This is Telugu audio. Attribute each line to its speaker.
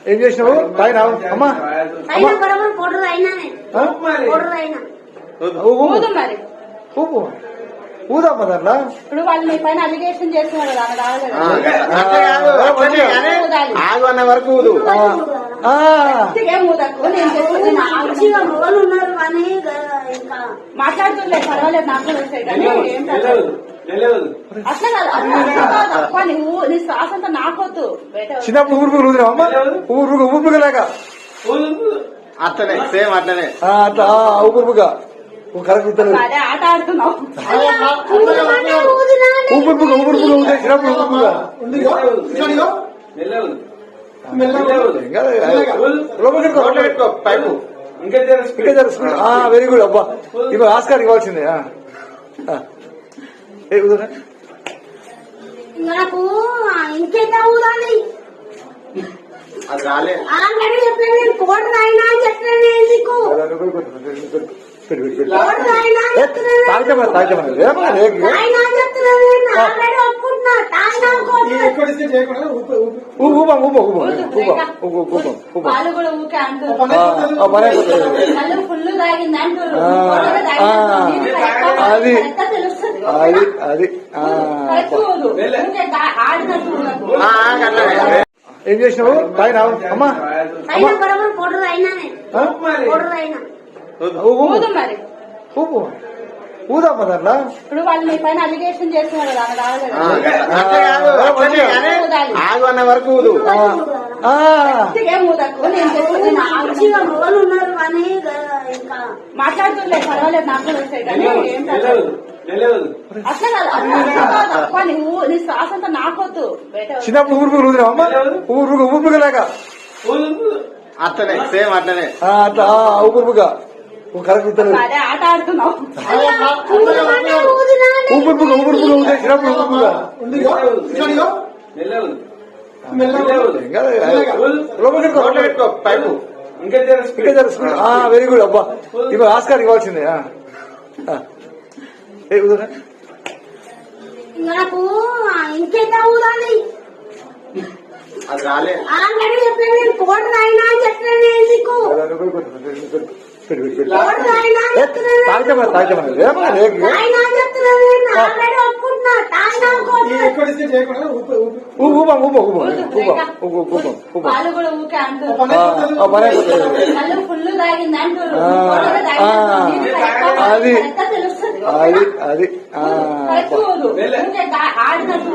Speaker 1: ఏం చేసినావు తాగినా అమ్మా ఊపు ఊదమ్మా దాంట్లో
Speaker 2: ఇప్పుడు వాళ్ళు మీ పైన అలిగేషన్ చేస్తున్నారు
Speaker 3: ఆగు అన్న వరకు ఊదు.
Speaker 2: మాట్లాడుతుండే పర్వాలేదు నాకు అట్లా కాదు నీ శ్వాస అంతా నాకొద్దు.
Speaker 1: చిన్నప్పుడు ఊరుపులు ఊదినా అమ్మా ఊరుపుగా
Speaker 3: అట్లనే సేమ్ అట్లనే
Speaker 1: అట్లా ఊపుగా కరెక్ట్
Speaker 2: ఆట ఆడుతున్నావు.
Speaker 1: ఊపుగా ఊదే చిన్నప్పుడు వెరీ గుడ్ అబ్బా ఇప్పుడు ఆస్కార్ ఇవ్వాల్సిందే.
Speaker 4: నాకు ఇంకెంత ఊదాలి
Speaker 3: అది రాలే
Speaker 4: ఆల్రెడీ చెప్పలేదు కోడ్ రాయినా అని చెప్పలేదు ఎందుకు
Speaker 2: వాళ్ళు కూడా ఊకే అంటారు ఫుల్ తాగింది అంటారు.
Speaker 1: అది అది అది
Speaker 2: ఆడినట్టు
Speaker 1: ఏం చేసినావు తాగినా అమ్మా
Speaker 4: కోడరు అయినా
Speaker 2: ఊదు మరి
Speaker 1: ఊపు ఊదమ్మా దాంట్లో
Speaker 2: ఇప్పుడు వాళ్ళు మీ పైన అలిగేషన్ చేస్తున్నారు
Speaker 3: ఆగు అన్న వరకు ఊదు.
Speaker 2: మాట్లాడుతుండే పర్వాలేదు నాకు అట్లా కాదు నీ శ్వాస అంతా నాకొద్దు.
Speaker 1: చిన్నప్పుడు ఊరుపులు ఊదినా అమ్మా ఊపుగా
Speaker 3: అట్లనే సేమ్ అట్లనే
Speaker 1: అట్లా ఊపుగా కరెక్ట్
Speaker 2: ఆట ఆడుతున్నావు.
Speaker 1: ఊపుగా ఊదే చిన్నప్పుడు వెరీ గుడ్ అబ్బా ఇప్పుడు ఆస్కార్ ఇవ్వాల్సిందే.
Speaker 4: నాకు ఇంకెంత ఊదాలి
Speaker 3: అది రాలే
Speaker 4: ఆల్రెడీ చెప్పలేదు కోడ్ రాయినా అని చెప్పలేదు ఎందుకు
Speaker 2: వాళ్ళు కూడా ఊకే అంటారు ఫుల్ తాగింది అంటారు.
Speaker 1: అది అది అది
Speaker 2: ఆడినట్టు